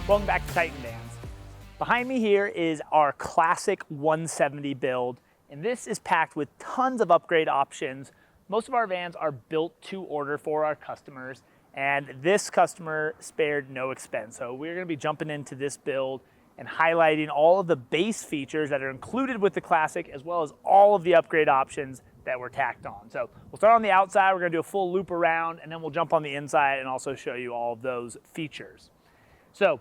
Welcome back to Titan Vans. Behind me here is our classic 170 build, and this is packed with tons of upgrade options. Most of our vans are built to order for our customers, and this customer spared no expense. So we're going to be jumping into this build and highlighting all of the base features that are included with the classic, as well as all of the upgrade options that were tacked on. So we'll start on the outside, we're going to do a full loop around, and then we'll jump on the inside and also show you all of those features. So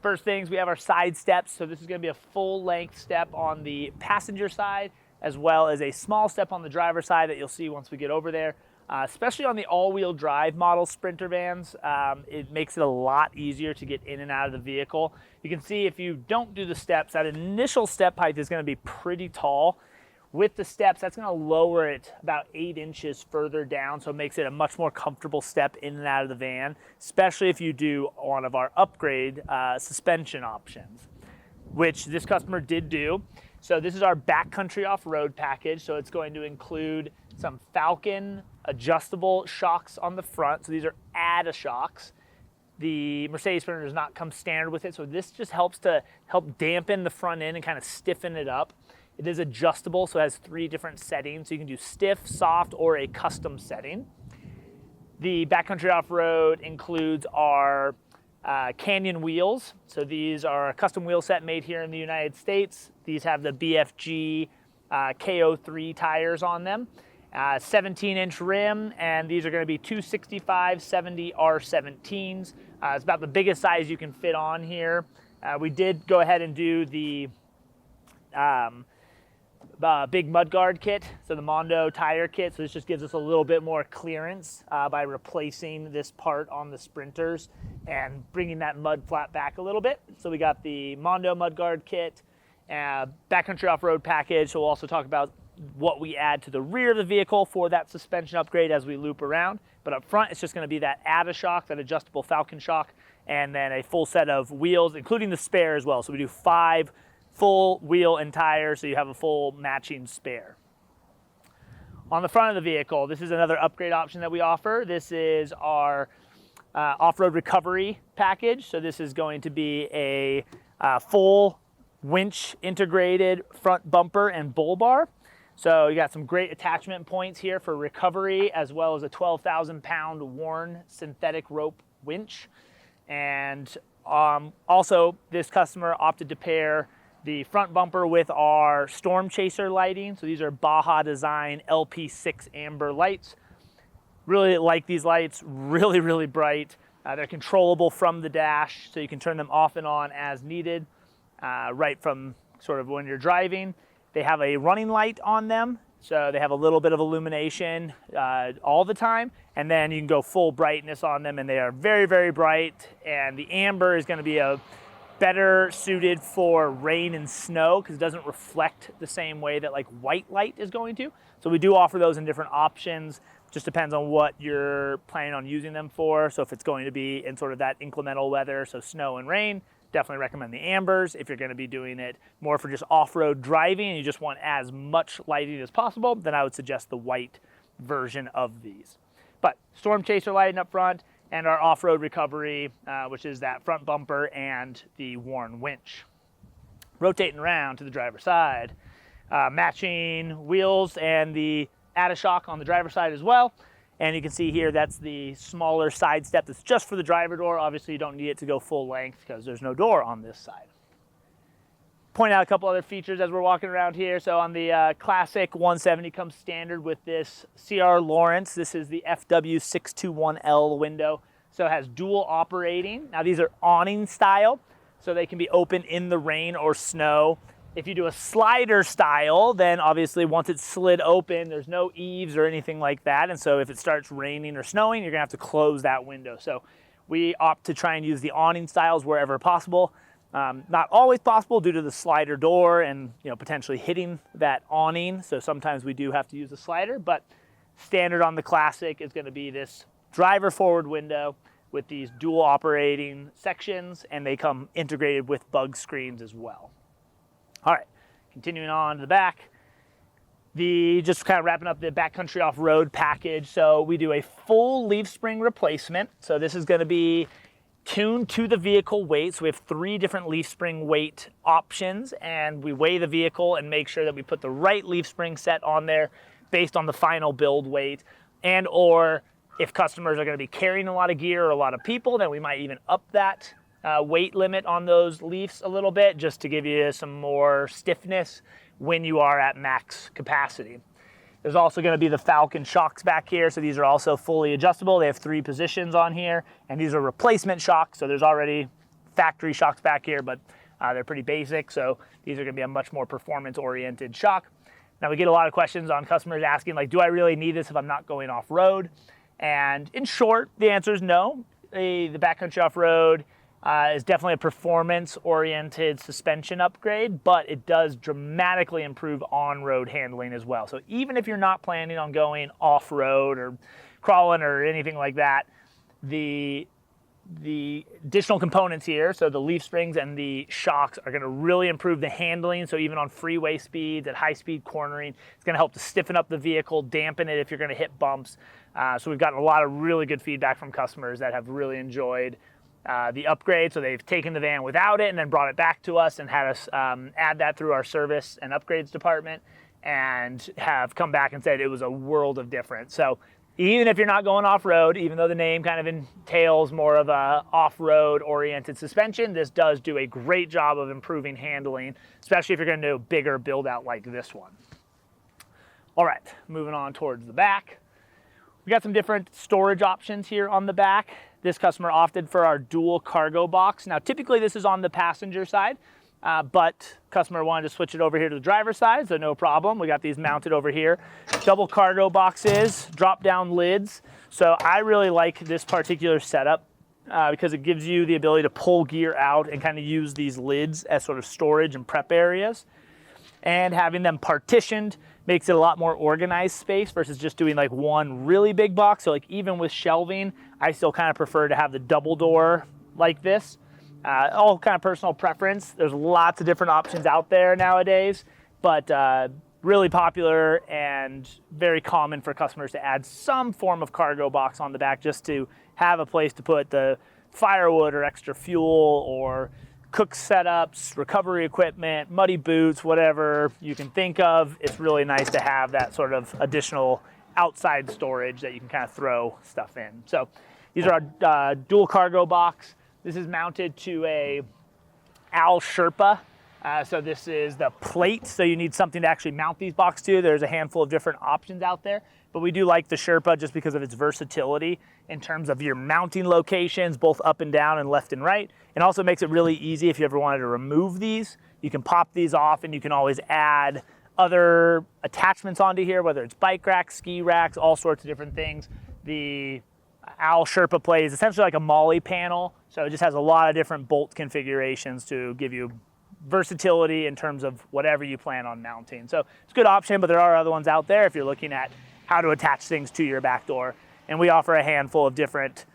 first things, we have our side steps. So this is going to be a full length step on the passenger side, as well as a small step on the driver's side that you'll see once we get over there. Especially on the all-wheel drive model Sprinter vans, it makes it a lot easier to get in and out of the vehicle. You can see if you don't do the steps, that initial step height is going to be pretty tall. With the steps, that's going to lower it about 8 inches further down, so it makes it a much more comfortable step in and out of the van, especially if you do one of our upgrade suspension options, which this customer did do. So this is our backcountry off-road package, so it's going to include some Falcon adjustable shocks on the front. So these are ADA shocks. The Mercedes Sprinter does not come standard with it, so this just helps to dampen the front end and kind of stiffen it up. It is adjustable, so it has 3 different settings. So you can do stiff, soft, or a custom setting. The backcountry off-road includes our Canyon wheels. So these are a custom wheel set made here in the United States. These have the BFG KO3 tires on them. 17-inch rim, and these are going to be 265/70 R17s. It's about the biggest size you can fit on here. We did go ahead and do the big mudguard kit, so the Mondo tire kit. So this just gives us a little bit more clearance by replacing this part on the Sprinters and bringing that mud flap back a little bit. So we got the Mondo mudguard kit, backcountry off-road package. So we'll also talk about what we add to the rear of the vehicle for that suspension upgrade as we loop around. But up front, it's just going to be that ADA shock, that adjustable Falcon shock, and then a full set of wheels, including the spare as well. So we do 5 full wheel and tire, so you have a full matching spare. On the front of the vehicle, this is another upgrade option that we offer. This is our off-road recovery package. So this is going to be a full winch integrated front bumper and bull bar. So you got some great attachment points here for recovery, as well as a 12,000-pound worn synthetic rope winch. And also, this customer opted to pair the front bumper with our Storm Chaser lighting. So these are Baja Design LP6 amber lights. Really like these lights, really, really bright. They're controllable from the dash, so you can turn them off and on as needed, right from sort of when you're driving. They have a running light on them, so they have a little bit of illumination all the time, and then you can go full brightness on them, and they are very, very bright. And the amber is going to be better suited for rain and snow because it doesn't reflect the same way that like white light is going to. So we do offer those in different options. Just depends on what you're planning on using them for. So if it's going to be in sort of that inclemental weather, so snow and rain, definitely recommend the ambers. If you're going to be doing it more for just off-road driving and you just want as much lighting as possible, then I would suggest the white version of these. But Storm Chaser lighting up front, and our off-road recovery, which is that front bumper and the worn winch. Rotating around to the driver's side, matching wheels and the ADA shock on the driver's side as well. And you can see here, that's the smaller side step that's just for the driver door. Obviously, you don't need it to go full length because there's no door on this side. Point out a couple other features as we're walking around here. So on the classic 170 comes standard with this CR Lawrence. This is the FW621L window. So it has dual operating. Now these are awning style, so they can be open in the rain or snow. If you do a slider style, then obviously once it's slid open, there's no eaves or anything like that. And so if it starts raining or snowing, you're gonna have to close that window. So we opt to try and use the awning styles wherever possible. Not always possible due to the slider door and potentially hitting that awning. So sometimes we do have to use the slider, but standard on the classic is going to be this driver forward window with these dual operating sections, and they come integrated with bug screens as well. All right, continuing on to the back. Just kind of wrapping up the backcountry off-road package. So we do a full leaf spring replacement. So this is going to be tuned to the vehicle weight. So we have 3 different leaf spring weight options, and we weigh the vehicle and make sure that we put the right leaf spring set on there based on the final build weight. And or if customers are going to be carrying a lot of gear or a lot of people, then we might even up that weight limit on those leafs a little bit, just to give you some more stiffness when you are at max capacity. There's also going to be the Falcon shocks back here, so these are also fully adjustable. They have 3 positions on here, and these are replacement shocks, so there's already factory shocks back here, but they're pretty basic, so these are going to be a much more performance-oriented shock. Now, we get a lot of questions on customers asking, like, do I really need this if I'm not going off-road? And in short, the answer is no. The backcountry off-road is definitely a performance-oriented suspension upgrade, but it does dramatically improve on-road handling as well. So even if you're not planning on going off-road or crawling or anything like that, the additional components here, so the leaf springs and the shocks, are going to really improve the handling. So even on freeway speeds, at high-speed cornering, it's going to help to stiffen up the vehicle, dampen it if you're going to hit bumps. So we've gotten a lot of really good feedback from customers that have really enjoyed the upgrade. So they've taken the van without it and then brought it back to us and had us add that through our service and upgrades department, and have come back and said it was a world of difference. So even if you're not going off-road, even though the name kind of entails more of a off-road oriented suspension, this does do a great job of improving handling, especially if you're going to do a bigger build out like this one. All right, moving on towards the back. We got some different storage options here on the back. This customer opted for our dual cargo box. Now, typically this is on the passenger side, but customer wanted to switch it over here to the driver's side, so no problem. We got these mounted over here. Double cargo boxes, drop down lids. So I really like this particular setup because it gives you the ability to pull gear out and kind of use these lids as sort of storage and prep areas. And having them partitioned makes it a lot more organized space versus just doing like one really big box. So like even with shelving, I still kind of prefer to have the double door like this. All kind of personal preference. There's lots of different options out there nowadays, but really popular and very common for customers to add some form of cargo box on the back just to have a place to put the firewood or extra fuel or cook setups, recovery equipment, muddy boots, whatever you can think of. It's really nice to have that sort of additional outside storage that you can kind of throw stuff in. So these are our dual cargo box. This is mounted to a Al Sherpa. So this is the plate, so you need something to actually mount these boxes to. There's a handful of different options out there, but we do like the Sherpa just because of its versatility in terms of your mounting locations, both up and down and left and right. It also makes it really easy if you ever wanted to remove these. You can pop these off and you can always add other attachments onto here, whether it's bike racks, ski racks, all sorts of different things. The Al Sherpa plate is essentially like a MOLLE panel, so it just has a lot of different bolt configurations to give you versatility in terms of whatever you plan on mounting. So it's a good option, but there are other ones out there if you're looking at how to attach things to your back door. And we offer a handful of different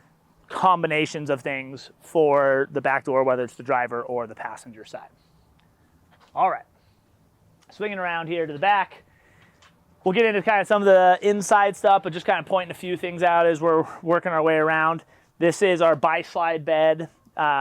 combinations of things for the back door, whether it's the driver or the passenger side. All right, swinging around here to the back. We'll get into kind of some of the inside stuff, but just kind of pointing a few things out as we're working our way around. This is our bi-slide bed,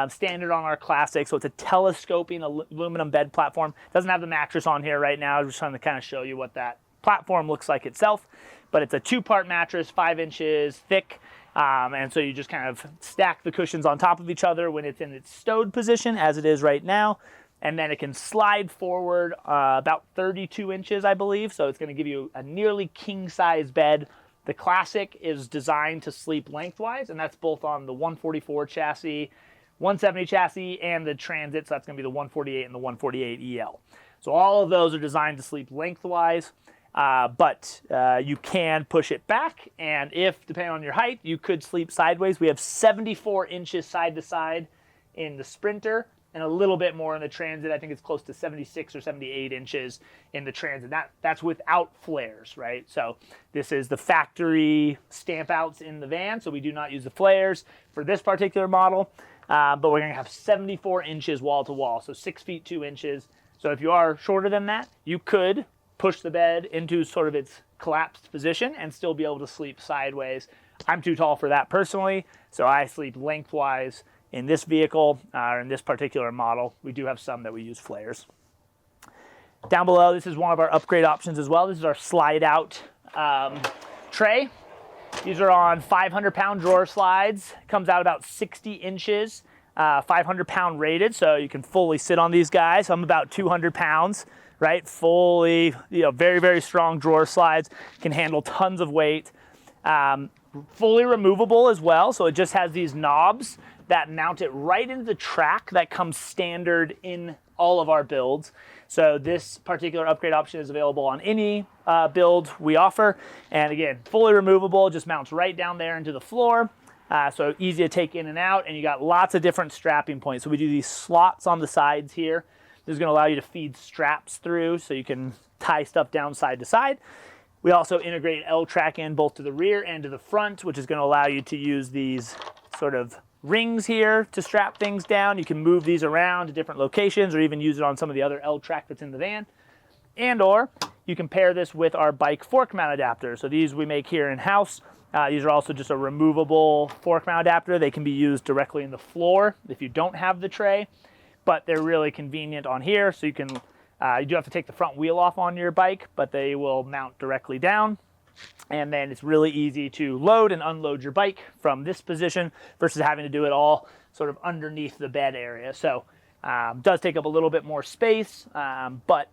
standard on our Classic. So it's a telescoping aluminum bed platform. Doesn't have the mattress on here right now. I'm just trying to kind of show you what that platform looks like itself. But it's a 2-part mattress, 5 inches thick. And so you just kind of stack the cushions on top of each other when it's in its stowed position, as it is right now. And then it can slide forward about 32 inches, I believe. So it's going to give you a nearly king-size bed. The Classic is designed to sleep lengthwise, and that's both on the 144 chassis, 170 chassis, and the Transit. So that's going to be the 148 and the 148 EL. So all of those are designed to sleep lengthwise, but you can push it back. And if, depending on your height, you could sleep sideways. We have 74 inches side to side in the Sprinter, and a little bit more in the Transit. I think it's close to 76 or 78 inches in the Transit. That's without flares, right? So this is the factory stamp outs in the van, so we do not use the flares for this particular model. But we're going to have 74 inches wall to wall, so 6 feet 2 inches. So if you are shorter than that, you could push the bed into sort of its collapsed position and still be able to sleep sideways. I'm too tall for that personally, so I sleep lengthwise in this vehicle or in this particular model. We do have some that we use flares. Down below, this is one of our upgrade options as well. This is our slide out tray. These are on 500-pound drawer slides. Comes out about 60 inches, 500-pound rated, so you can fully sit on these guys. I'm about 200 pounds, right? Fully, very, very strong drawer slides. Can handle tons of weight. Fully removable as well, so it just has these knobs that mount it right into the track that comes standard in all of our builds. So this particular upgrade option is available on any build we offer. And again, fully removable, just mounts right down there into the floor. So easy to take in and out, and you got lots of different strapping points. So we do these slots on the sides here. This is gonna allow you to feed straps through so you can tie stuff down side to side. We also integrate L-track in both to the rear and to the front, which is gonna allow you to use these sort of rings here to strap things down. You can move these around to different locations or even use it on some of the other L-track that's in the van. And or you can pair this with our bike fork mount adapter. So these we make here in-house. These are also just a removable fork mount adapter. They can be used directly in the floor if you don't have the tray, but they're really convenient on here. So you can, you do have to take the front wheel off on your bike, but they will mount directly down. And then it's really easy to load and unload your bike from this position versus having to do it all sort of underneath the bed area. So does take up a little bit more space, but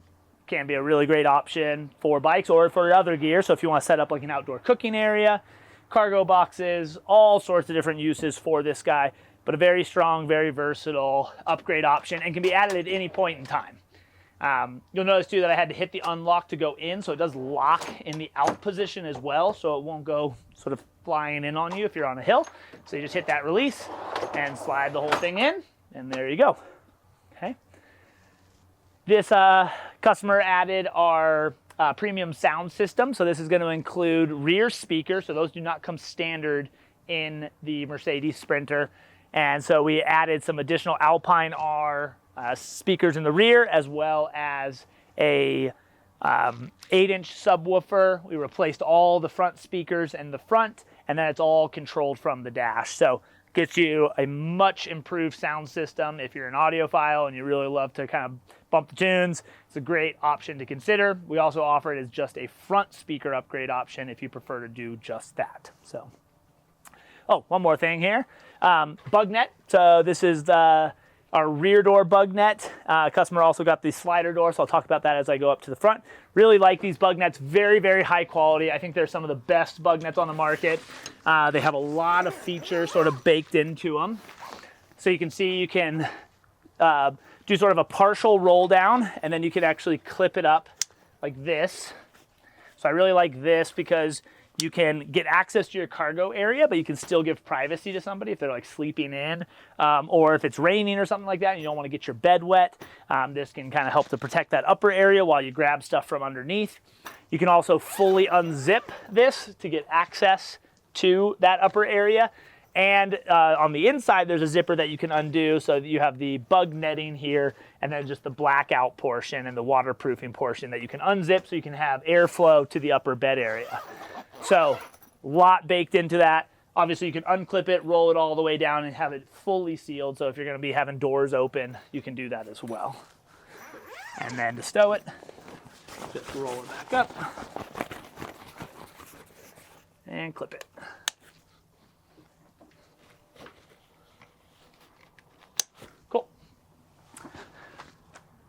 can be a really great option for bikes or for other gear. So if you want to set up like an outdoor cooking area, cargo boxes, all sorts of different uses for this guy, but a very strong, very versatile upgrade option and can be added at any point in time. You'll notice too that I had to hit the unlock to go in, so it does lock in the out position as well, so it won't go sort of flying in on you if you're on a hill. So you just hit that release and slide the whole thing in, and there you go. Okay. This customer added our premium sound system, so this is going to include rear speakers, so those do not come standard in the Mercedes Sprinter, and so we added some additional Alpine R speakers in the rear, as well as a 8-inch subwoofer. We replaced all the front speakers in the front, and then it's all controlled from the dash. So gets you a much improved sound system. If you're an audiophile and you really love to kind of bump the tunes, it's a great option to consider. We also offer it as just a front speaker upgrade option if you prefer to do just that. So, oh, one more thing here. Bug net. So this is our rear door bug net. Customer also got the slider door, so I'll talk about that as I go up to the front. Really like these bug nets, very, very high quality. I think they're some of the best bug nets on the market. They have a lot of features sort of baked into them. So you can see you can do sort of a partial roll down, and then you can actually clip it up like this. So I really like this because you can get access to your cargo area, but you can still give privacy to somebody if they're like sleeping in, or if it's raining or something like that and you don't want to get your bed wet. This can kind of help to protect that upper area while you grab stuff from underneath. You can also fully unzip this to get access to that upper area. And on the inside, there's a zipper that you can undo so that you have the bug netting here and then just the blackout portion and the waterproofing portion that you can unzip so you can have airflow to the upper bed area. So a lot baked into that. Obviously, you can unclip it, roll it all the way down, and have it fully sealed. So if you're going to be having doors open, you can do that as well. And then to stow it, just roll it back up and clip it. Cool.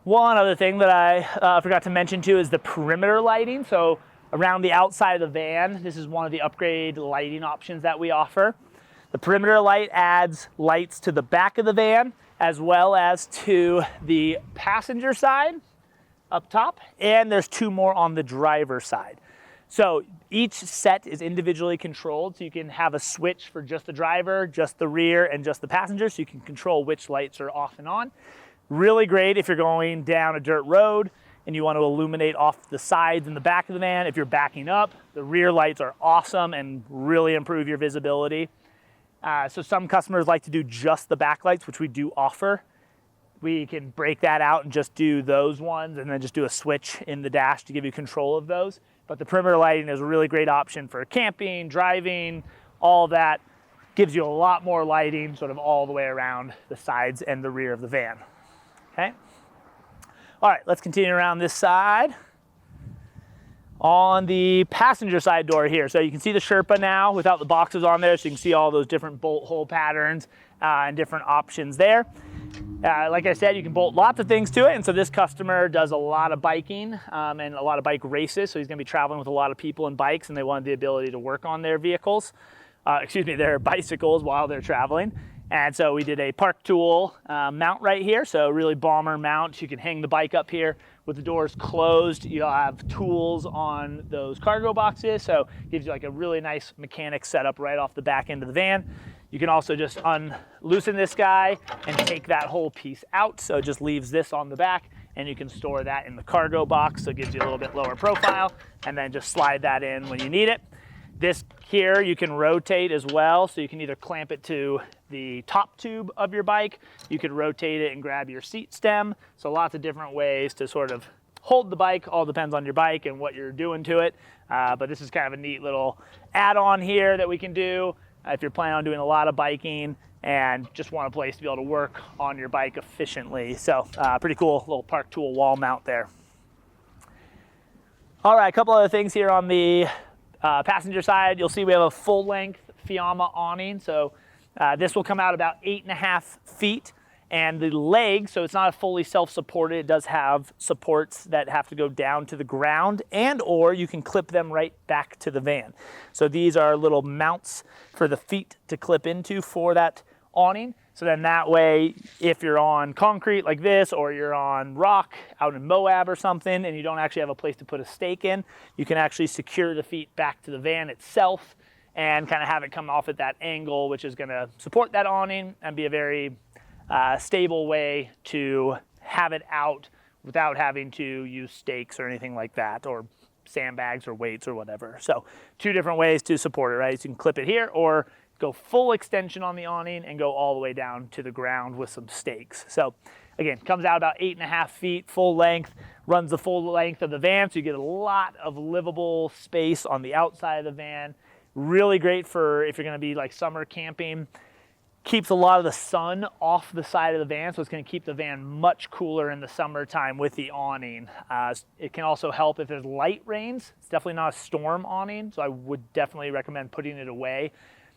One other thing that I forgot to mention too is the perimeter lighting. So around the outside of the van, this is one of the upgrade lighting options that we offer. The perimeter light adds lights to the back of the van as well as to the passenger side up top, and there's 2 more on the driver's side. So each set is individually controlled, so you can have a switch for just the driver, just the rear, and just the passenger, so you can control which lights are off and on. Really great if you're going down a dirt road and you want to illuminate off the sides and the back of the van. If you're backing up, the rear lights are awesome and really improve your visibility. So some customers like to do just the back lights, which we do offer. We can break that out and just do those ones and then just do a switch in the dash to give you control of those. But the perimeter lighting is a really great option for camping, driving, all that. gives you a lot more lighting sort of all the way around the sides and the rear of the van. Okay. All right, let's continue around this side. On the passenger side door here, so you can see the Sherpa now without the boxes on there, so you can see all those different bolt hole patterns and different options there. Like I said, you can bolt lots of things to it, and so this customer does a lot of biking and a lot of bike races, so he's going to be traveling with a lot of people and bikes, and they wanted the ability to work on their vehicles, their bicycles while they're traveling. And so we did a park tool mount right here, so really bomber mount. You can hang the bike up here with the doors closed. You'll have tools on those cargo boxes, so it gives you like a really nice mechanic setup right off the back end of the van. You can also just loosen this guy and take that whole piece out, so it just leaves this on the back, and you can store that in the cargo box, so it gives you a little bit lower profile, and then just slide that in when you need it. This here you can rotate as well, so you can either clamp it to the top tube of your bike, you could rotate it and grab your seat stem, so lots of different ways to sort of hold the bike. All depends on your bike and what you're doing to it, but this is kind of a neat little add-on here that we can do if you're planning on doing a lot of biking and just want a place to be able to work on your bike efficiently. So pretty cool little park tool wall mount there. All right, a couple other things here on the passenger side. You'll see we have a full-length Fiamma awning, so this will come out about 8.5 feet, and the leg, so it's not a fully self-supported, it does have supports that have to go down to the ground, and or you can clip them right back to the van. So these are little mounts for the feet to clip into for that awning. So then that way, if you're on concrete like this, or you're on rock out in Moab or something, and you don't actually have a place to put a stake in, you can actually secure the feet back to the van itself and kind of have it come off at that angle, which is going to support that awning and be a very stable way to have it out without having to use stakes or anything like that, or sandbags or weights or whatever. So two different ways to support it, right? So you can clip it here, or go full extension on the awning and go all the way down to the ground with some stakes. So again, comes out about 8.5 feet, full length, runs the full length of the van, so you get a lot of livable space on the outside of the van. Really great for if you're gonna be like summer camping. Keeps a lot of the sun off the side of the van, so it's going to keep the van much cooler in the summertime with the awning. It can also help if there's light rains. It's definitely not a storm awning, so I would definitely recommend putting it away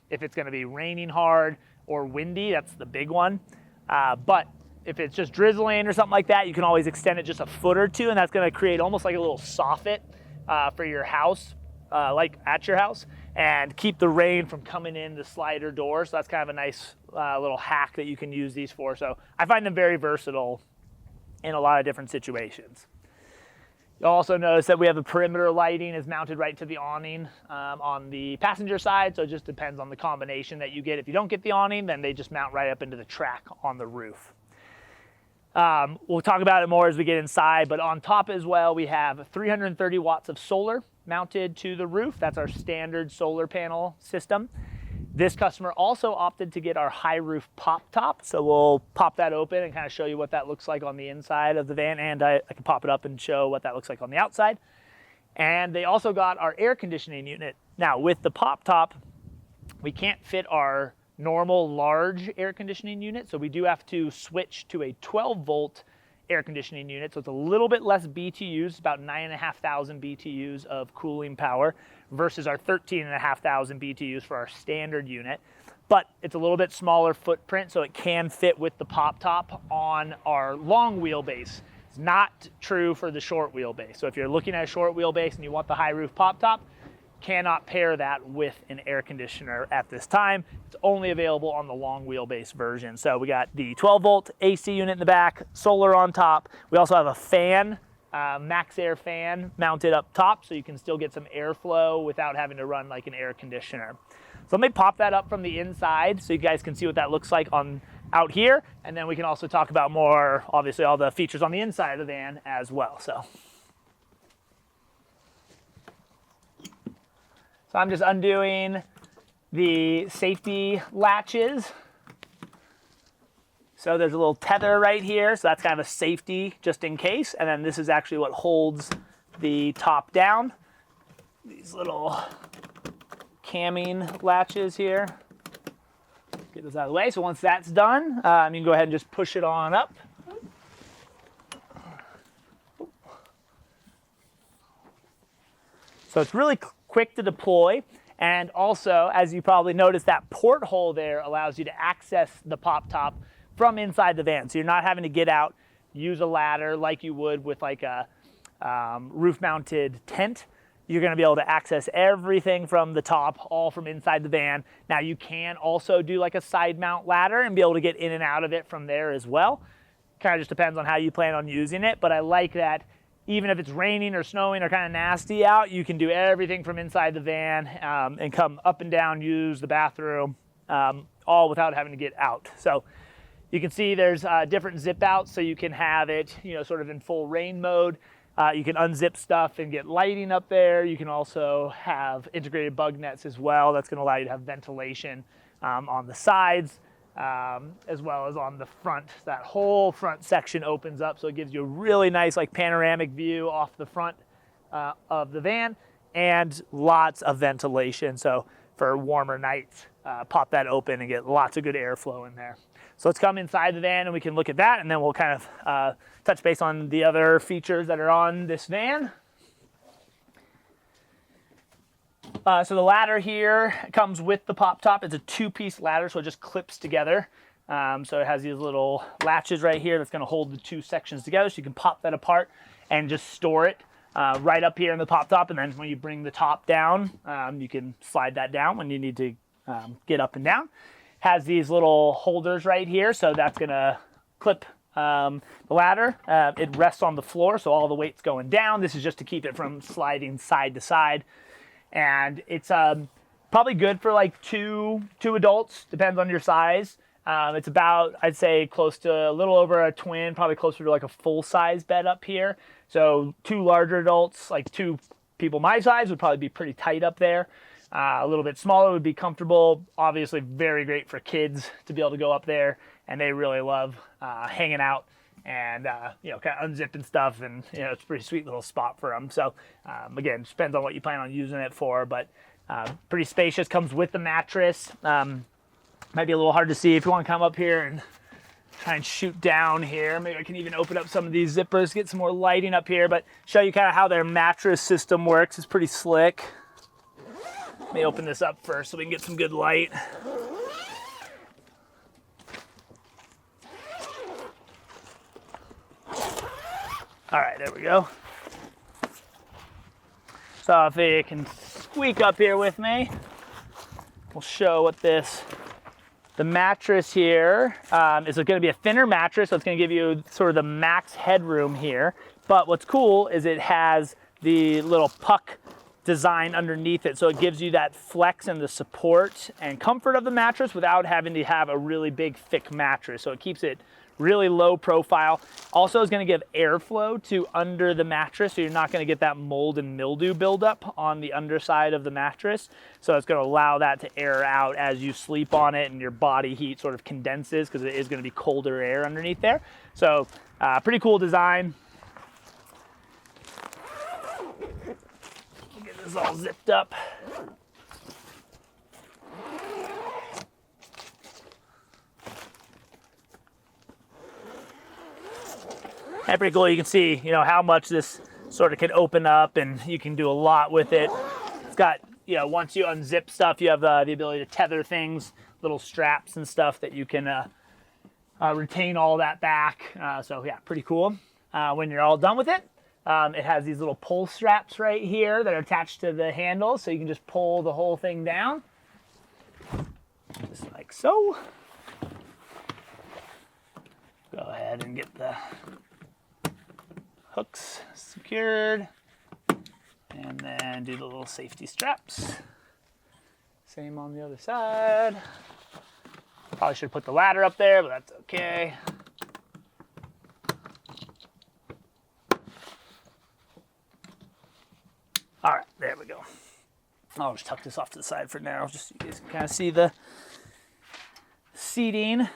if it's going to be raining hard or windy. That's the big one. But if it's just drizzling or something like that, you can always extend it just a foot or two, and that's going to create almost like a little soffit for your house, like at your house, and keep the rain from coming in the slider door. So that's kind of a nice little hack that you can use these for. So I find them very versatile in a lot of different situations. You'll also notice that we have the perimeter lighting is mounted right to the awning on the passenger side. So it just depends on the combination that you get. If you don't get the awning, then they just mount right up into the track on the roof. We'll talk about it more as we get inside, but on top as well, we have 330 watts of solar mounted to the roof. That's our standard solar panel system. This customer also opted to get our high roof pop top. So we'll pop that open and kind of show you what that looks like on the inside of the van, and I can pop it up and show what that looks like on the outside. And they also got our air conditioning unit. Now with the pop top, we can't fit our normal large air conditioning unit, so we do have to switch to a 12 volt air conditioning unit, so it's a little bit less BTUs, about 9,500 BTUs of cooling power versus our 13,500 BTUs for our standard unit. But it's a little bit smaller footprint, so it can fit with the pop top on our long wheelbase. It's not true for the short wheelbase. So if you're looking at a short wheelbase and you want the high roof pop top, cannot pair that with an air conditioner at this time. It's only available on the long wheelbase version. So we got the 12 volt AC unit in the back, solar on top. We also have a fan, max air fan mounted up top, so you can still get some airflow without having to run like an air conditioner. So let me pop that up from the inside so you guys can see what that looks like on out here, and then we can also talk about more, obviously, all the features on the inside of the van as well. So I'm just undoing the safety latches. So there's a little tether right here, so that's kind of a safety just in case. And then this is actually what holds the top down. These little camming latches here. get this out of the way. So once that's done, you can go ahead and just push it on up. So it's really quick to deploy. And also, as you probably noticed, that porthole there allows you to access the pop top from inside the van. So you're not having to get out, use a ladder like you would with like a roof-mounted tent. You're going to be able to access everything from the top, all from inside the van. Now you can also do like a side mount ladder and be able to get in and out of it from there as well. Kind of just depends on how you plan on using it, but I like that even if it's raining or snowing or kind of nasty out, you can do everything from inside the van and come up and down, use the bathroom, all without having to get out. So you can see there's different zip outs, so you can have it, sort of in full rain mode. You can unzip stuff and get lighting up there. You can also have integrated bug nets as well. That's going to allow you to have ventilation on the sides as well as on the front. That whole front section opens up, so it gives you a really nice like panoramic view off the front of the van and lots of ventilation. So for warmer nights, pop that open and get lots of good airflow in there. So let's come inside the van and we can look at that, and then we'll kind of touch base on the other features that are on this van. So the ladder here comes with the pop top. It's a two-piece ladder, so it just clips together. So it has these little latches right here that's going to hold the two sections together, so you can pop that apart and just store it right up here in the pop top. And then when you bring the top down, you can slide that down when you need to get up and down. Has these little holders right here, so that's going to clip the ladder. It rests on the floor, so all the weight's going down. This is just to keep it from sliding side to side. And it's probably good for like two adults, depends on your size. It's about, I'd say, close to a little over a twin, probably closer to like a full-size bed up here. So two larger adults, like two people my size, would probably be pretty tight up there. A little bit smaller would be comfortable. Obviously very great for kids to be able to go up there, and they really love hanging out and kind of unzipping stuff, and it's a pretty sweet little spot for them. So again, depends on what you plan on using it for, but pretty spacious. Comes with the mattress. Might be a little hard to see if you want to come up here and try and shoot down here. Maybe I can even open up some of these zippers, get some more lighting up here, but show you kind of how their mattress system works. It's pretty slick. Let me open this up first so we can get some good light. All right, there we go. So if you can squeak up here with me, we'll show what the mattress here is going to be a thinner mattress, so it's going to give you sort of the max headroom here. But what's cool is it has the little puck design underneath it, so it gives you that flex and the support and comfort of the mattress without having to have a really big thick mattress. So it keeps it really low profile. Also is going to give airflow to under the mattress, so you're not going to get that mold and mildew buildup on the underside of the mattress. So it's going to allow that to air out as you sleep on it, and your body heat sort of condenses because it is going to be colder air underneath there. So pretty cool design. Get this all zipped up. That's pretty cool. You can see, how much this sort of can open up, and you can do a lot with it. It's got, once you unzip stuff, you have the ability to tether things, little straps and stuff that you can retain all that back. So yeah, pretty cool. When you're all done with it, it has these little pull straps right here that are attached to the handle, so you can just pull the whole thing down, just like so. Go ahead and get the hooks secured, and then do the little safety straps. Same on the other side. Probably should put the ladder up there, but that's okay. All right, there we go. I'll just tuck this off to the side for now, just so you guys can kind of see the seating.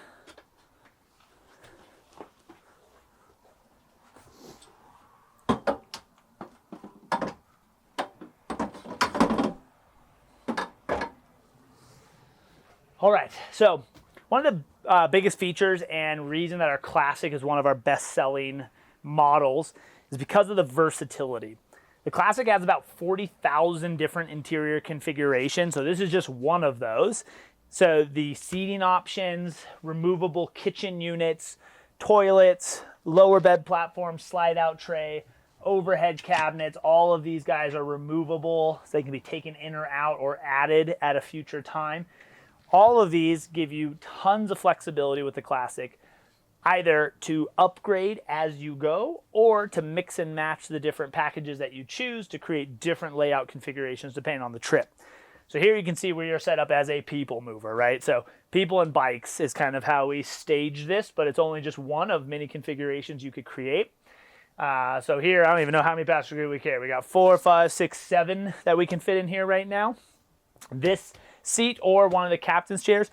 All right, so One of the biggest features and reason that our Classic is one of our best-selling models is because of the versatility. The Classic has about 40,000 different interior configurations, so this is just one of those. So the seating options, removable kitchen units, toilets, lower bed platform, slide-out tray, overhead cabinets, all of these guys are removable, so they can be taken in or out or added at a future time. All of these give you tons of flexibility with the Classic, either to upgrade as you go or to mix and match the different packages that you choose to create different layout configurations depending on the trip. So here you can see we are set up as a people mover, right? So people and bikes is kind of how we stage this, but it's only just one of many configurations you could create. So here, I don't even know how many passenger we carry. We got 4, 5, 6, 7 that we can fit in here right now. This seat or one of the captain's chairs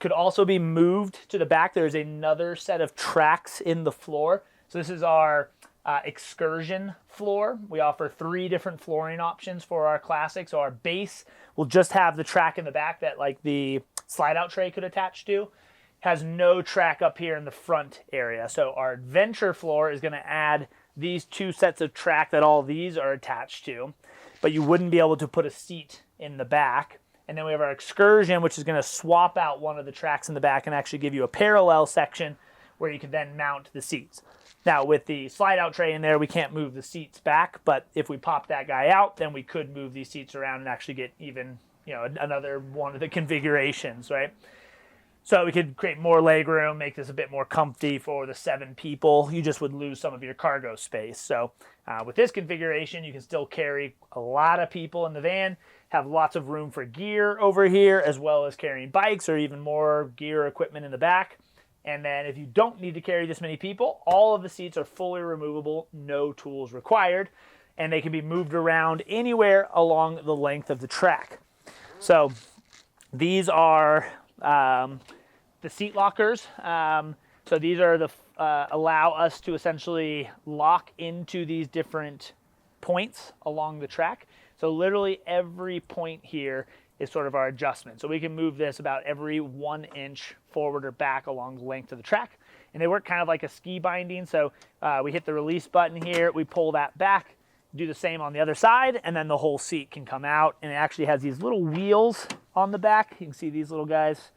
could also be moved to the back. There's another set of tracks in the floor. So this is our excursion floor. We offer 3 different flooring options for our Classic. So our base will just have the track in the back that like the slide out tray could attach to. Has no track up here in the front area. So our adventure floor is going to add these 2 sets of track that all these are attached to, but you wouldn't be able to put a seat in the back. And then we have our excursion, which is going to swap out one of the tracks in the back and actually give you a parallel section where you can then mount the seats. Now with the slide out tray in there, we can't move the seats back, but if we pop that guy out, then we could move these seats around and actually get even, another one of the configurations, right? So we could create more leg room, make this a bit more comfy for the 7 people. You just would lose some of your cargo space. So with this configuration, you can still carry a lot of people in the van, have lots of room for gear over here, as well as carrying bikes or even more gear or equipment in the back. And then if you don't need to carry this many people, all of the seats are fully removable, no tools required, and they can be moved around anywhere along the length of the track. So these are the seat lockers. So these are the allow us to essentially lock into these different points along the track. So literally every point here is sort of our adjustment. So we can move this about every 1 inch forward or back along the length of the track. And they work kind of like a ski binding. So we hit the release button here, we pull that back, do the same on the other side, and then the whole seat can come out. And it actually has these little wheels on the back. You can see these little guys.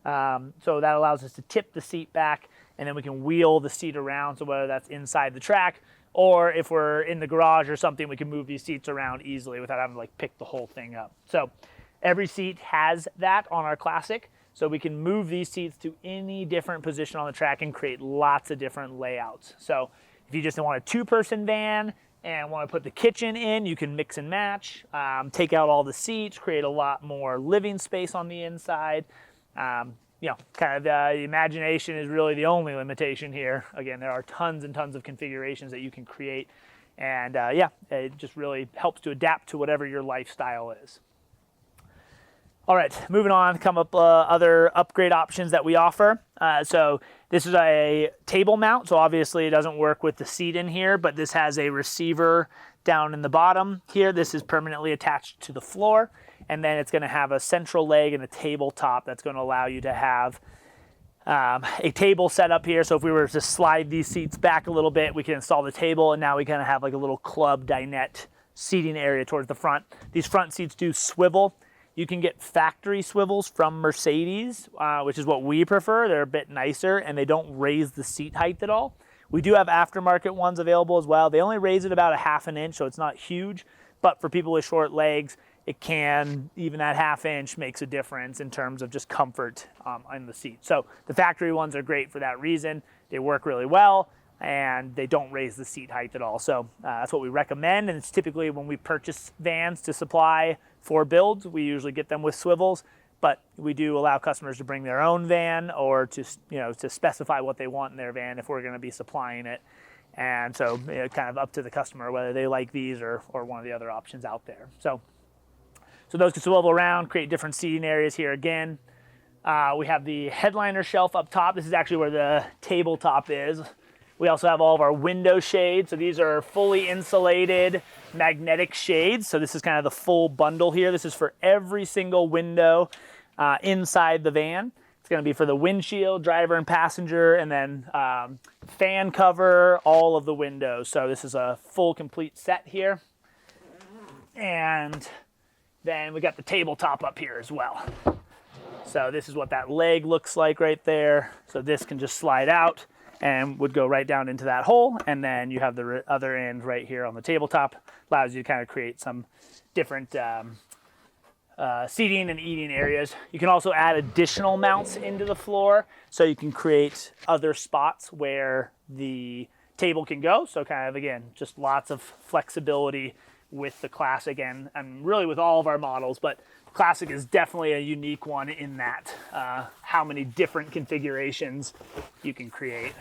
So that allows us to tip the seat back, and then we can wheel the seat around. So whether that's inside the track, or if we're in the garage or something, we can move these seats around easily without having to like pick the whole thing up. So every seat has that on our Classic. So we can move these seats to any different position on the track and create lots of different layouts. So if you just want a 2-person van and want to put the kitchen in, you can mix and match, take out all the seats, create a lot more living space on the inside. The imagination is really the only limitation here. Again, there are tons and tons of configurations that you can create. And it just really helps to adapt to whatever your lifestyle is. All right, moving on, come up other upgrade options that we offer. So this is a table mount. So obviously it doesn't work with the seat in here, but this has a receiver down in the bottom here. This is permanently attached to the floor. And then it's going to have a central leg and a tabletop that's going to allow you to have a table set up here. So if we were to slide these seats back a little bit, we can install the table, and now we kind of have like a little club dinette seating area towards the front. These front seats do swivel. You can get factory swivels from Mercedes, which is what we prefer. They're a bit nicer, and they don't raise the seat height at all. We do have aftermarket ones available as well. They only raise it about 1/2 inch, so it's not huge. But for people with short legs, it can, even that 1/2 inch makes a difference in terms of just comfort in the seat. So the factory ones are great for that reason. They work really well, and they don't raise the seat height at all. So that's what we recommend, and it's typically when we purchase vans to supply for builds, we usually get them with swivels, but we do allow customers to bring their own van or to specify what they want in their van if we're going to be supplying it. And so kind of up to the customer whether they like these or one of the other options out there. So those can swivel around, create different seating areas here again. We have the headliner shelf up top. This is actually where the tabletop is. We also have all of our window shades. So these are fully insulated magnetic shades. So this is kind of the full bundle here. This is for every single window inside the van. It's going to be for the windshield, driver and passenger, and then fan cover, all of the windows. So this is a full complete set here. And then we got the tabletop up here as well. So this is what that leg looks like right there. So this can just slide out and would go right down into that hole. And then you have the other end right here on the tabletop. Allows you to kind of create some different seating and eating areas. You can also add additional mounts into the floor, so you can create other spots where the table can go. So kind of, again, just lots of flexibility with the Classic and really with all of our models, but Classic is definitely a unique one in that how many different configurations you can create.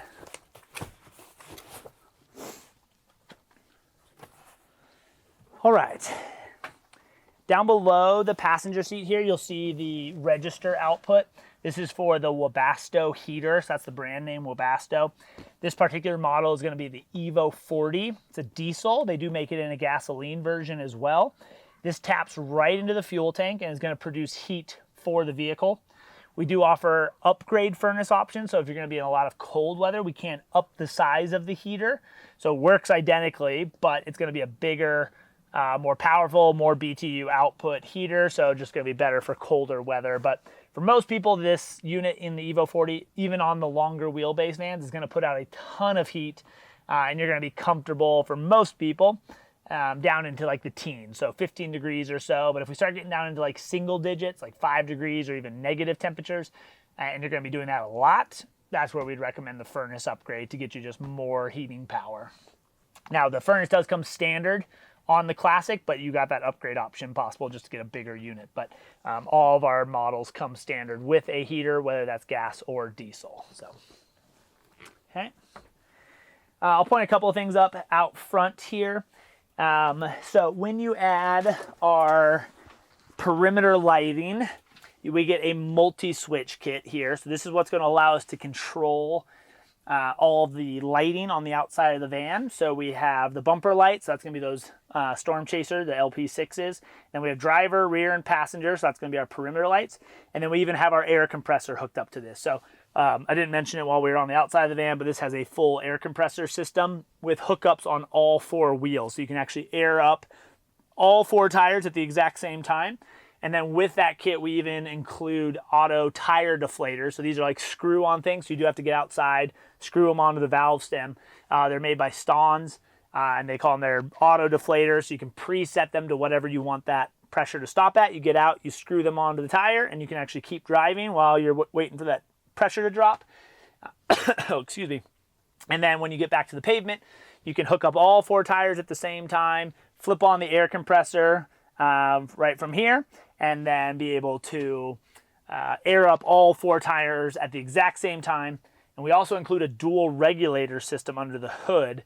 All right. Down below the passenger seat here, you'll see the register output. This is for the Webasto heater, so that's the brand name, Webasto. This particular model is going to be the Evo 40. It's a diesel. They do make it in a gasoline version as well. This taps right into the fuel tank and is going to produce heat for the vehicle. We do offer upgrade furnace options, so if you're going to be in a lot of cold weather, we can up the size of the heater. So it works identically, but it's going to be a bigger, more powerful, more BTU output heater, so just going to be better for colder weather. But for most people, this unit in the Evo 40, even on the longer wheelbase vans, is going to put out a ton of heat, and you're going to be comfortable for most people down into like the teens, so 15 degrees or so. But if we start getting down into like single digits, like 5 degrees or even negative temperatures, and you're going to be doing that a lot, that's where we'd recommend the furnace upgrade to get you just more heating power. Now, the furnace does come standard on the Classic, but you got that upgrade option possible just to get a bigger unit. But all of our models come standard with a heater, whether that's gas or diesel. So, okay. I'll point a couple of things up out front here. So when you add our perimeter lighting, we get a multi-switch kit here. So this is what's going to allow us to control all of the lighting on the outside of the van. So we have the bumper lights, so that's going to be those Storm Chaser, the LP6s. Then we have driver, rear, and passenger, so that's going to be our perimeter lights. And then we even have our air compressor hooked up to this. So I didn't mention it while we were on the outside of the van, but this has a full air compressor system with hookups on all 4 wheels. So you can actually air up all 4 tires at the exact same time. And then with that kit, we even include auto tire deflators. So these are like screw-on things. So you do have to get outside, screw them onto the valve stem. They're made by Stons, and they call them their auto deflators. So you can preset them to whatever you want that pressure to stop at. You get out, you screw them onto the tire, and you can actually keep driving while you're waiting for that pressure to drop. Oh, excuse me. And then when you get back to the pavement, you can hook up all 4 tires at the same time, flip on the air compressor right from here, and then be able to air up all 4 tires at the exact same time. And we also include a dual regulator system under the hood.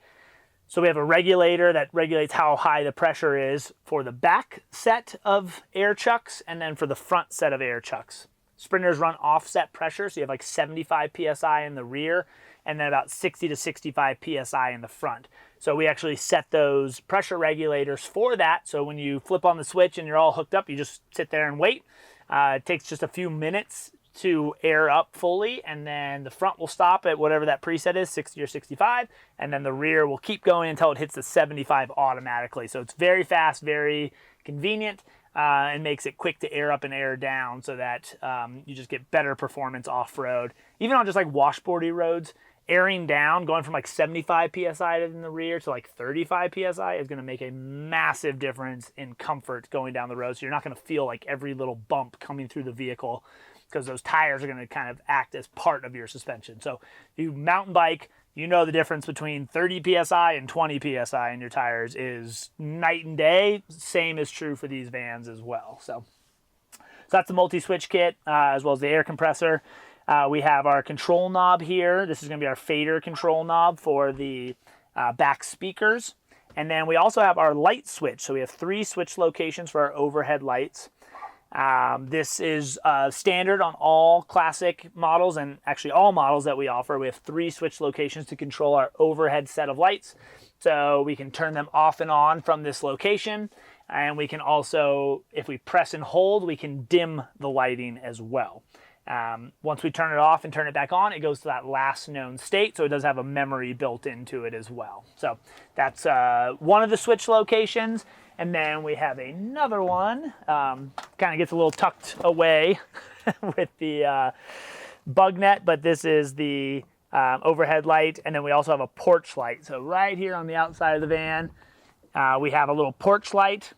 So we have a regulator that regulates how high the pressure is for the back set of air chucks and then for the front set of air chucks. Sprinters run offset pressure, so you have like 75 PSI in the rear and then about 60 to 65 PSI in the front. So we actually set those pressure regulators for that. So when you flip on the switch and you're all hooked up, you just sit there and wait. It takes just a few minutes to air up fully, and then the front will stop at whatever that preset is, 60 or 65, and then the rear will keep going until it hits the 75 automatically. So it's very fast, very convenient, and makes it quick to air up and air down so that you just get better performance off-road. Even on just like washboardy roads, airing down, going from like 75 PSI in the rear to like 35 PSI is going to make a massive difference in comfort going down the road. So you're not going to feel like every little bump coming through the vehicle, because those tires are going to kind of act as part of your suspension. So if you mountain bike, you know the difference between 30 PSI and 20 PSI in your tires is night and day. Same is true for these vans as well. So that's the multi-switch kit, as well as the air compressor. We have our control knob here. This is going to be our fader control knob for the back speakers. And then we also have our light switch. So we have 3 switch locations for our overhead lights. This is standard on all Classic models, and actually all models that we offer. We have 3 switch locations to control our overhead set of lights. So we can turn them off and on from this location. And we can also, if we press and hold, we can dim the lighting as well. Once we turn it off and turn it back on, it goes to that last known state, so it does have a memory built into it as well. So that's one of the switch locations. And then we have another one, kind of gets a little tucked away with the bug net, but this is the overhead light, and then we also have a porch light. So right here on the outside of the van, we have a little porch light.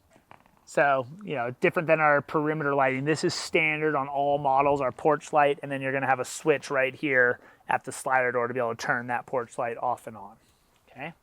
So, you know, different than our perimeter lighting. This is standard on all models, our porch light, and then you're gonna have a switch right here at the slider door to be able to turn that porch light off and on, okay?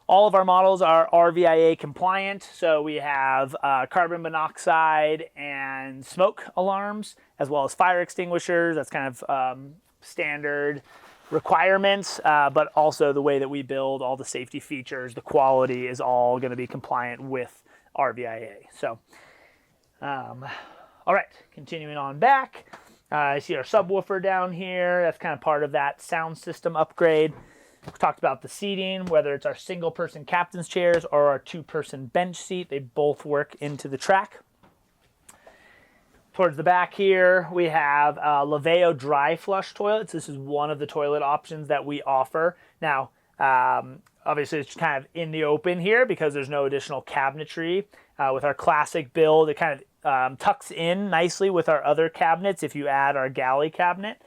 All of our models are RVIA compliant, so we have carbon monoxide and smoke alarms, as well as fire extinguishers. That's kind of standard requirements, but also the way that we build all the safety features, the quality is all going to be compliant with RVIA. So, all right, continuing on back, I see our subwoofer down here. That's kind of part of that sound system upgrade. We talked about the seating, whether it's our single-person captain's chairs or our two-person bench seat. They both work into the track. Towards the back here, we have Laveo dry flush toilets. This is one of the toilet options that we offer. Now, obviously, it's kind of in the open here because there's no additional cabinetry. With our classic build, it kind of tucks in nicely with our other cabinets if you add our galley cabinet.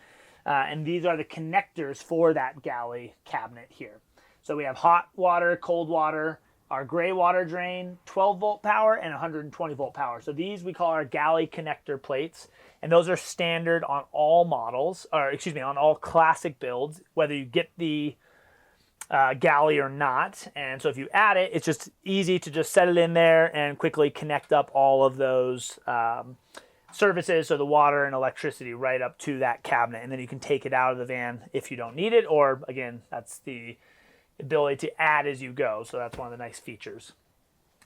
And these are the connectors for that galley cabinet here. So we have hot water, cold water, our gray water drain, 12 volt power, and 120 volt power. So these we call our galley connector plates. And those are standard on all models, or excuse me, on all classic builds, whether you get the galley or not. And so if you add it, it's just easy to just set it in there and quickly connect up all of those services, so the water and electricity right up to that cabinet, and then you can take it out of the van if you don't need it, or again, that's the ability to add as you go, so that's one of the nice features.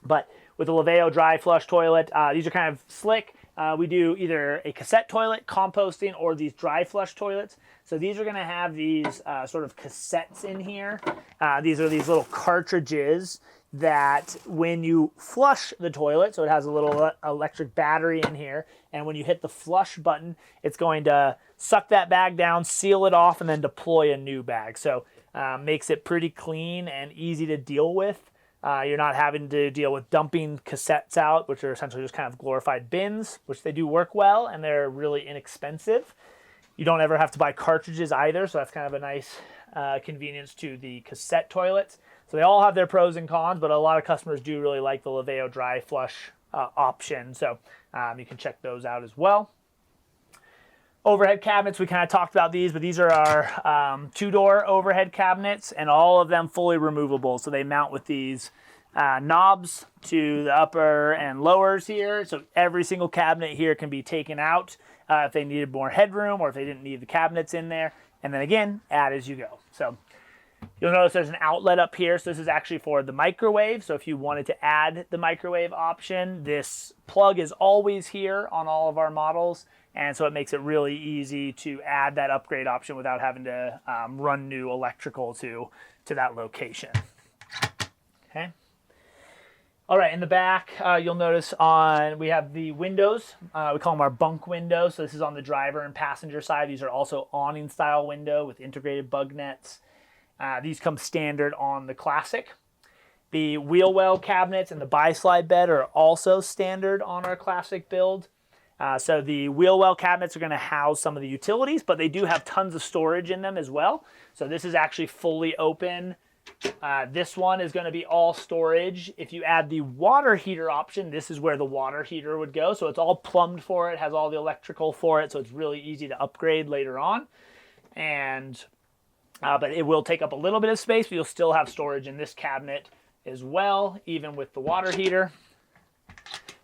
But with the Laveo dry flush toilet, these are kind of slick. We do either a cassette toilet, composting, or these dry flush toilets. So these are going to have these sort of cassettes in here. These are these little cartridges that when you flush the toilet, so it has a little electric battery in here, and when you hit the flush button, it's going to suck that bag down, seal it off, and then deploy a new bag. So makes it pretty clean and easy to deal with. You're not having to deal with dumping cassettes out, which are essentially just kind of glorified bins, which they do work well, and they're really inexpensive. You don't ever have to buy cartridges either, so that's kind of a nice convenience to the cassette toilets. So they all have their pros and cons, but a lot of customers do really like the Laveo dry flush option, so you can check those out as well. Overhead cabinets, we kind of talked about these, but these are our two-door overhead cabinets, and all of them fully removable. So they mount with these knobs to the upper and lowers here. So every single cabinet here can be taken out if they needed more headroom or if they didn't need the cabinets in there. And then again, add as you go. So you'll notice there's an outlet up here. So this is actually for the microwave. So if you wanted to add the microwave option, this plug is always here on all of our models. And so it makes it really easy to add that upgrade option without having to run new electrical to that location. Okay. All right, in the back, you'll notice we have the windows. We call them our bunk windows. So this is on the driver and passenger side. These are also awning style window with integrated bug nets. These come standard on the Classic. The wheel well cabinets and the bi-slide bed are also standard on our Classic build. So the wheel well cabinets are going to house some of the utilities, but they do have tons of storage in them as well. So this is actually fully open. This one is going to be all storage. If you add the water heater option, this is where the water heater would go. So it's all plumbed for it, has all the electrical for it, so it's really easy to upgrade later on. And but it will take up a little bit of space, but you'll still have storage in this cabinet as well, even with the water heater.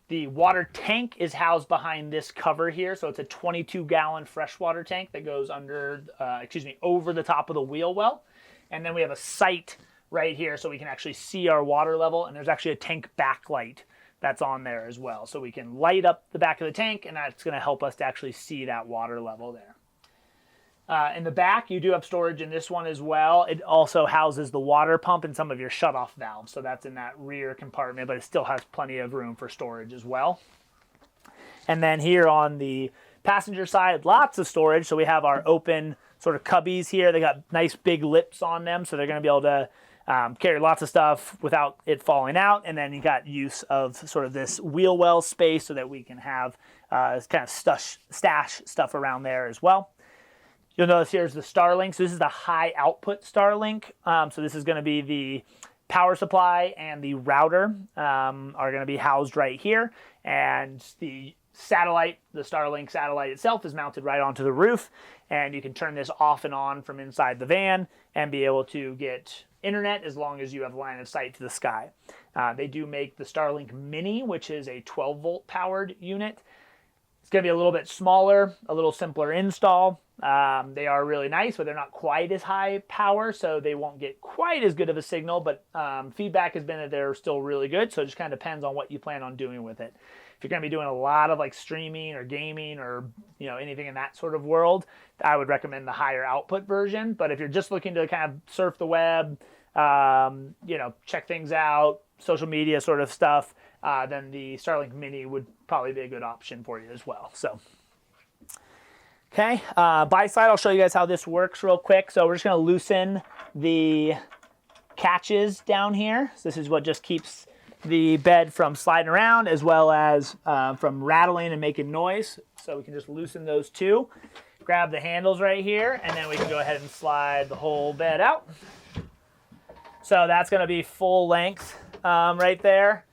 The water tank is housed behind this cover here, so it's a 22-gallon freshwater tank that goes over the top of the wheel well. And then we have a sight right here so we can actually see our water level, and there's actually a tank backlight that's on there as well. So we can light up the back of the tank, and that's going to help us to actually see that water level there. In the back, you do have storage in this one as well. It also houses the water pump and some of your shutoff valves. So that's in that rear compartment, but it still has plenty of room for storage as well. And then here on the Passenger side, lots of storage. So we have our open sort of cubbies here. They got nice big lips on them, so they're going to be able to carry lots of stuff without it falling out. And then you got use of sort of this wheel well space so that we can have kind of stash stuff around there as well. You'll notice here's the Starlink. So this is the high output Starlink. So this is going to be the power supply, and the router are going to be housed right here. And the satellite, the Starlink satellite itself, is mounted right onto the roof. And you can turn this off and on from inside the van and be able to get internet as long as you have line of sight to the sky. They do make the Starlink Mini, which is a 12-volt powered unit. It's going to be a little bit smaller, a little simpler install. They are really nice, but they're not quite as high power, so they won't get quite as good of a signal, but feedback has been that they're still really good, so it just kind of depends on what you plan on doing with it. If you're going to be doing a lot of like streaming or gaming or anything in that sort of world, I would recommend the higher output version. But if you're just looking to kind of surf the web, check things out, social media sort of stuff, then the Starlink Mini would probably be a good option for you as well. So, okay, by side, I'll show you guys how this works real quick. So we're just going to loosen the catches down here. So this is what just keeps the bed from sliding around as well as from rattling and making noise. So we can just loosen those two. Grab the handles right here, and then we can go ahead and slide the whole bed out. So that's going to be full length right there.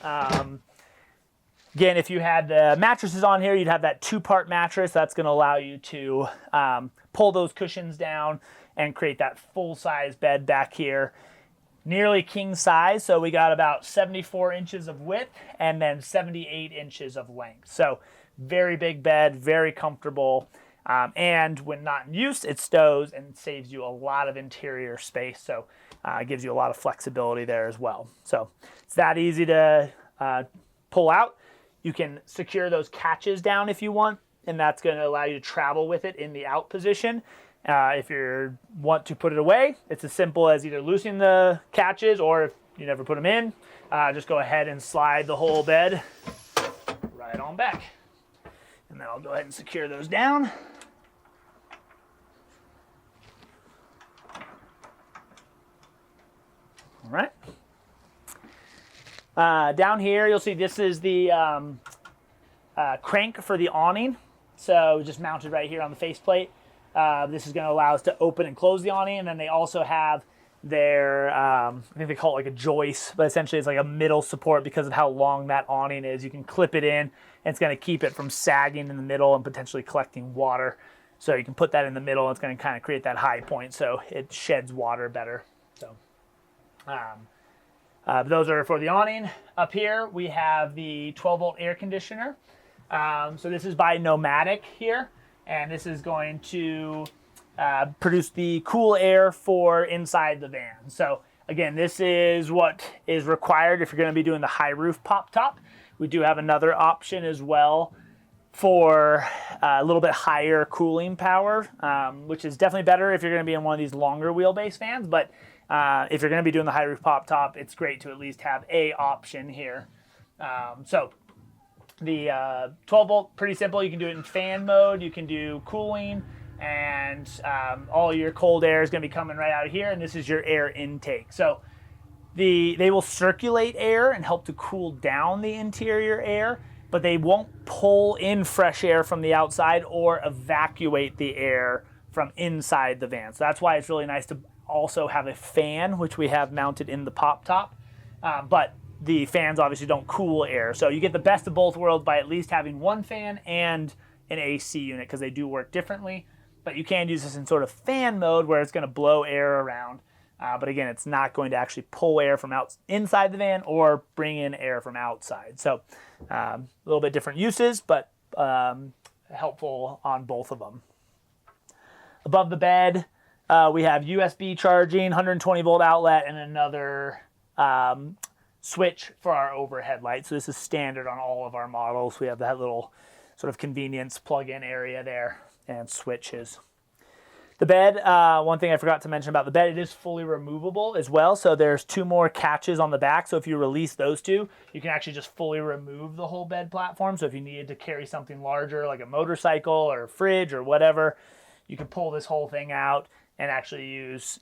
Again, if you had the mattresses on here, you'd have that 2-part mattress. That's going to allow you to pull those cushions down and create that full-size bed back here. Nearly king size, so we got about 74 inches of width and then 78 inches of length. So very big bed, very comfortable. And when not in use, it stows and saves you a lot of interior space. So it gives you a lot of flexibility there as well. So it's that easy to pull out. You can secure those catches down if you want, and that's going to allow you to travel with it in the out position. If you want to put it away, it's as simple as either loosening the catches, or if you never put them in, just go ahead and slide the whole bed right on back. And then I'll go ahead and secure those down. All right. Down here, you'll see this is the crank for the awning. So just mounted right here on the faceplate. This is going to allow us to open and close the awning. And then they also have their, I think they call it like a joist, but essentially it's like a middle support because of how long that awning is. You can clip it in, and it's going to keep it from sagging in the middle and potentially collecting water. So you can put that in the middle, and it's going to kind of create that high point so it sheds water better. So those are for the awning. Up here, we have the 12-volt air conditioner. So this is by Nomadic here. And this is going to produce the cool air for inside the van. So again, this is what is required if you're going to be doing the high roof pop top. We do have another option as well for a little bit higher cooling power, which is definitely better if you're going to be in one of these longer wheelbase vans. But if you're going to be doing the high roof pop top, it's great to at least have a option here. So the 12-volt, pretty simple. You can do it in fan mode. You can do cooling, and all your cold air is going to be coming right out of here, and this is your air intake. So they will circulate air and help to cool down the interior air, but they won't pull in fresh air from the outside or evacuate the air from inside the van. So that's why it's really nice to also have a fan, which we have mounted in the pop top, but the fans obviously don't cool air. So you get the best of both worlds by at least having one fan and an AC unit, because they do work differently. But you can use this in sort of fan mode where it's going to blow air around. But again, it's not going to actually pull air from inside the van or bring in air from outside. So a little bit different uses, but helpful on both of them. Above the bed, we have USB charging, 120 volt outlet, and another switch for our overhead light. So this is standard on all of our models. We have that little sort of convenience plug-in area there and switches. The bed, one thing I forgot to mention about the bed, it is fully removable as well. So there's 2 more catches on the back. So if you release those 2, you can actually just fully remove the whole bed platform. So if you needed to carry something larger like a motorcycle or a fridge or whatever, you can pull this whole thing out and actually use,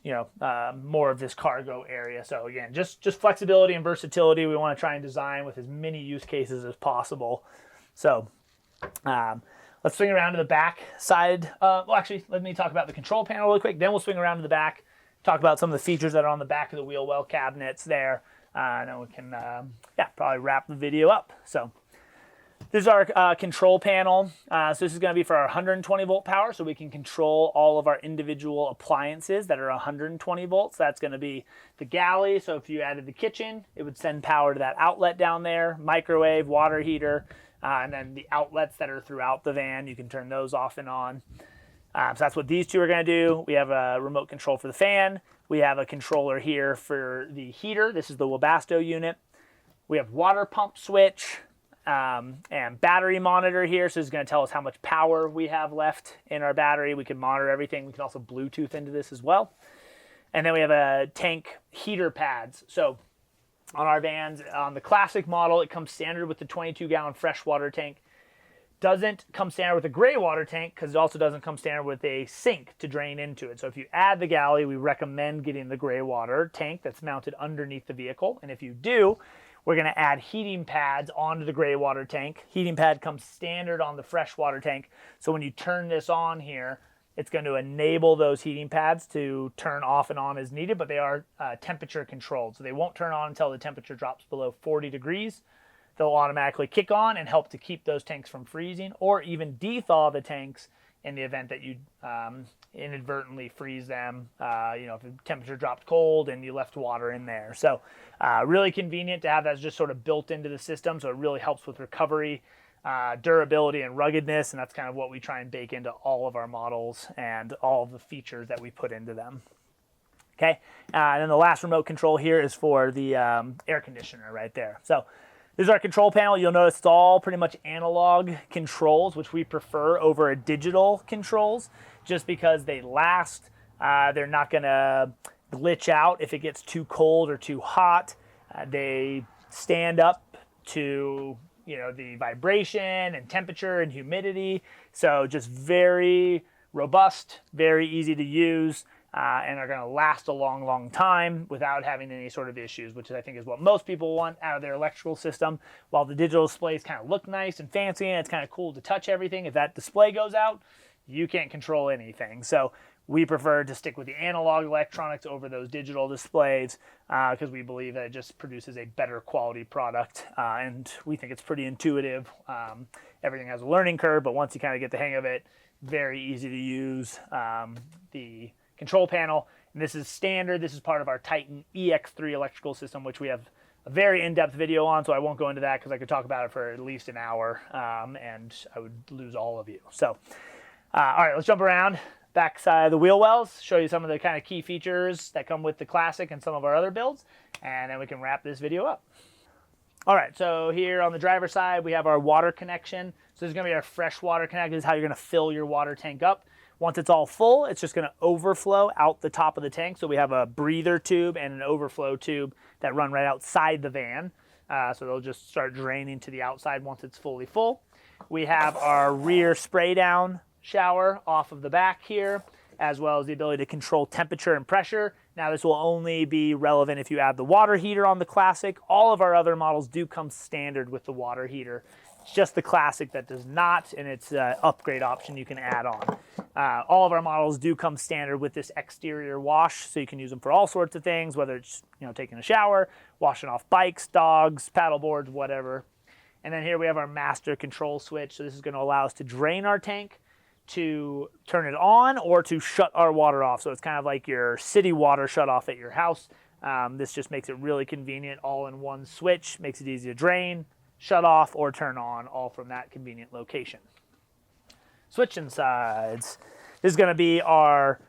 more of this cargo area. So again, just flexibility and versatility. We want to try and design with as many use cases as possible. So let's swing around to the back side. Well, actually, let me talk about the control panel really quick. Then we'll swing around to the back, talk about some of the features that are on the back of the wheel well cabinets there. And then we can, probably wrap the video up. So this is our control panel. So this is going to be for our 120 volt power, so we can control all of our individual appliances that are 120 volts. That's going to be the galley. So if you added the kitchen, it would send power to that outlet down there, microwave, water heater, and then the outlets that are throughout the van, you can turn those off and on. So that's what these 2 are going to do. We have a remote control for the fan. We have a controller here for the heater. This is the Webasto unit. We have water pump switch and battery monitor here. So this is going to tell us how much power we have left in our battery. We can monitor everything. We can also Bluetooth into this as well. And then we have a tank heater pads. So on our vans, on the classic model, it comes standard with the 22-gallon freshwater tank. Doesn't come standard with a gray water tank because it also doesn't come standard with a sink to drain into it. So if you add the galley, we recommend getting the gray water tank that's mounted underneath the vehicle. And if you do, we're going to add heating pads onto the gray water tank. Heating pad comes standard on the freshwater tank. So when you turn this on here, it's going to enable those heating pads to turn off and on as needed, but they are temperature controlled. So they won't turn on until the temperature drops below 40 degrees. They'll automatically kick on and help to keep those tanks from freezing or even dethaw the tanks in the event that you inadvertently freeze them, if the temperature dropped cold and you left water in there. So really convenient to have that just sort of built into the system. So it really helps with recovery, durability, and ruggedness. And that's kind of what we try and bake into all of our models and all of the features that we put into them. Okay, and then the last remote control here is for the air conditioner right there. So this is our control panel. You'll notice it's all pretty much analog controls, which we prefer over digital controls just because they last. They're not going to glitch out if it gets too cold or too hot. They stand up to the vibration and temperature and humidity. So just very robust, very easy to use. And are going to last a long, long time without having any sort of issues, which I think is what most people want out of their electrical system. While the digital displays kind of look nice and fancy and it's kind of cool to touch everything, if that display goes out, you can't control anything. So we prefer to stick with the analog electronics over those digital displays because we believe that it just produces a better quality product. And we think it's pretty intuitive. Everything has a learning curve, but once you kind of get the hang of it, very easy to use. The control panel, and this is standard. This is part of our Titan EX3 electrical system, which we have a very in-depth video on, so I won't go into that because I could talk about it for at least an hour, and I would lose all of you. So, all right, let's jump around back side of the wheel wells, show you some of the kind of key features that come with the Classic and some of our other builds, and then we can wrap this video up. All right, so here on the driver's side, we have our water connection. So this is going to be our fresh water connection. This is how you're going to fill your water tank up. Once it's all full, it's just going to overflow out the top of the tank. So we have a breather tube and an overflow tube that run right outside the van. So they'll just start draining to the outside once it's fully full. We have our rear spray down shower off of the back here, as well as the ability to control temperature and pressure. Now this will only be relevant if you add the water heater on the Classic. All of our other models do come standard with the water heater. It's just the Classic that does not, and it's an upgrade option you can add on. All of our models do come standard with this exterior wash, so you can use them for all sorts of things, whether it's taking a shower, washing off bikes, dogs, paddle boards, whatever. And then here we have our master control switch. So this is going to allow us to drain our tank, to turn it on, or to shut our water off. So it's kind of like your city water shut off at your house. This just makes it really convenient, all in one switch, makes it easy to drain, shut off, or turn on, all from that convenient location. Switching sides. This is going to be our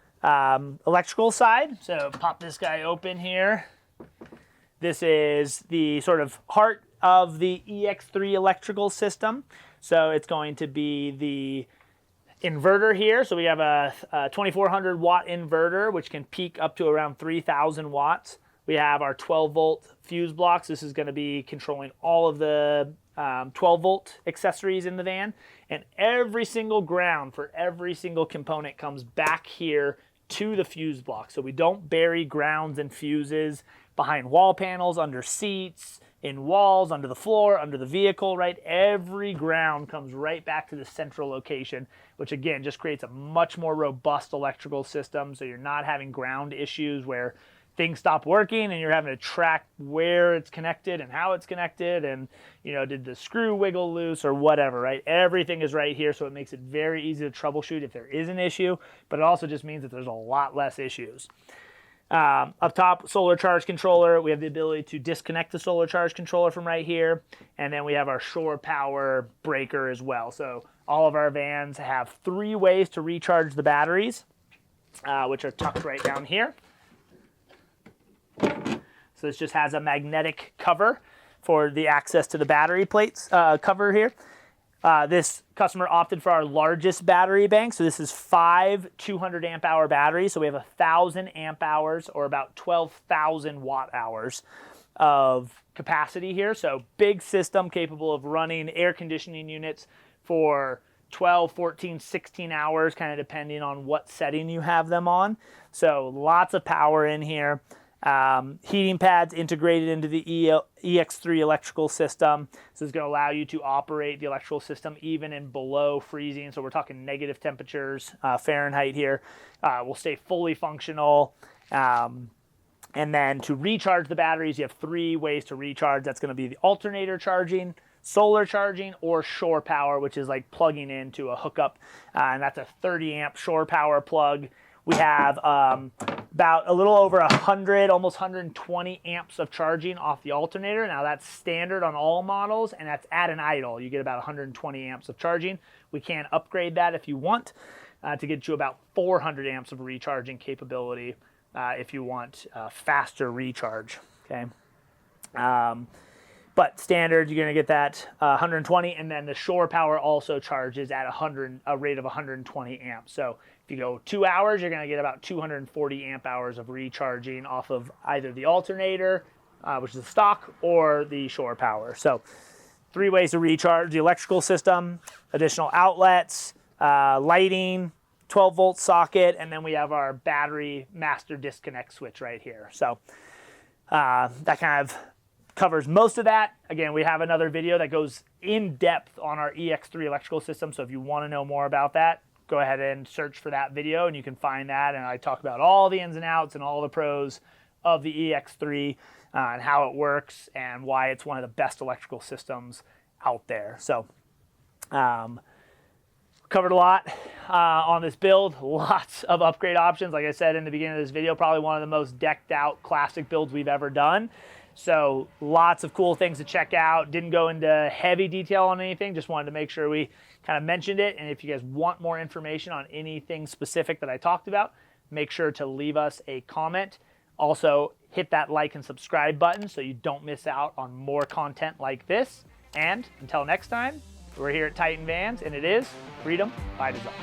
electrical side. So pop this guy open here. This is the sort of heart of the EX3 electrical system. So it's going to be the inverter here. So we have a 2400 watt inverter, which can peak up to around 3000 watts. We have our 12 volt fuse blocks. This is going to be controlling all of the 12 volt accessories in the van. And every single ground for every single component comes back here to the fuse block. So we don't bury grounds and fuses behind wall panels, under seats, in walls, under the floor, under the vehicle, right? Every ground comes right back to the central location, which again just creates a much more robust electrical system. So you're not having ground issues where things stop working and you're having to track where it's connected and how it's connected and, you know, did the screw wiggle loose or whatever, right? Everything is right here, so it makes it very easy to troubleshoot if there is an issue, but it also just means that there's a lot less issues. Up top, solar charge controller. We have the ability to disconnect the solar charge controller from right here, and then we have our shore power breaker as well. So all of our vans have 3 ways to recharge the batteries, which are tucked right down here. So this just has a magnetic cover for the access to the battery plates cover here. This customer opted for our largest battery bank. So this is 5 200 amp hour batteries. So we have 1,000 amp hours or about 12,000 watt hours of capacity here. So big system capable of running air conditioning units for 12, 14, 16 hours, kind of depending on what setting you have them on. So lots of power in here. Heating pads integrated into the EX3 electrical system. So it's going to allow you to operate the electrical system even in below freezing. So we're talking negative temperatures, Fahrenheit here. Will stay fully functional. And then to recharge the batteries, you have 3 ways to recharge. That's going to be the alternator charging, solar charging, or shore power, which is like plugging into a hookup. And that's a 30 amp shore power plug. We have about a little over 100, almost 120 amps of charging off the alternator. Now that's standard on all models, and that's at an idle. You get about 120 amps of charging. We can upgrade that if you want to get you about 400 amps of recharging capability if you want faster recharge. Okay. But standard, you're going to get that 120, and then the shore power also charges at a rate of 120 amps. So if you go 2 hours, you're going to get about 240 amp hours of recharging off of either the alternator, which is the stock, or the shore power. So 3 ways to recharge the electrical system, additional outlets, lighting, 12 volt socket, and then we have our battery master disconnect switch right here. So that kind of covers most of that. Again, we have another video that goes in depth on our EX3 electrical system. So if you want to know more about that, go ahead and search for that video and you can find that. And I talk about all the ins and outs and all the pros of the EX3 and how it works and why it's one of the best electrical systems out there. So covered a lot on this build, lots of upgrade options. Like I said in the beginning of this video, probably one of the most decked out classic builds we've ever done. So lots of cool things to check out. Didn't go into heavy detail on anything, just wanted to make sure we kind of mentioned it. And if you guys want more information on anything specific that I talked about, make sure to leave us a comment. Also, hit that like and subscribe button so you don't miss out on more content like this. And until next time, we're here at Titan Vans, and it is freedom by design.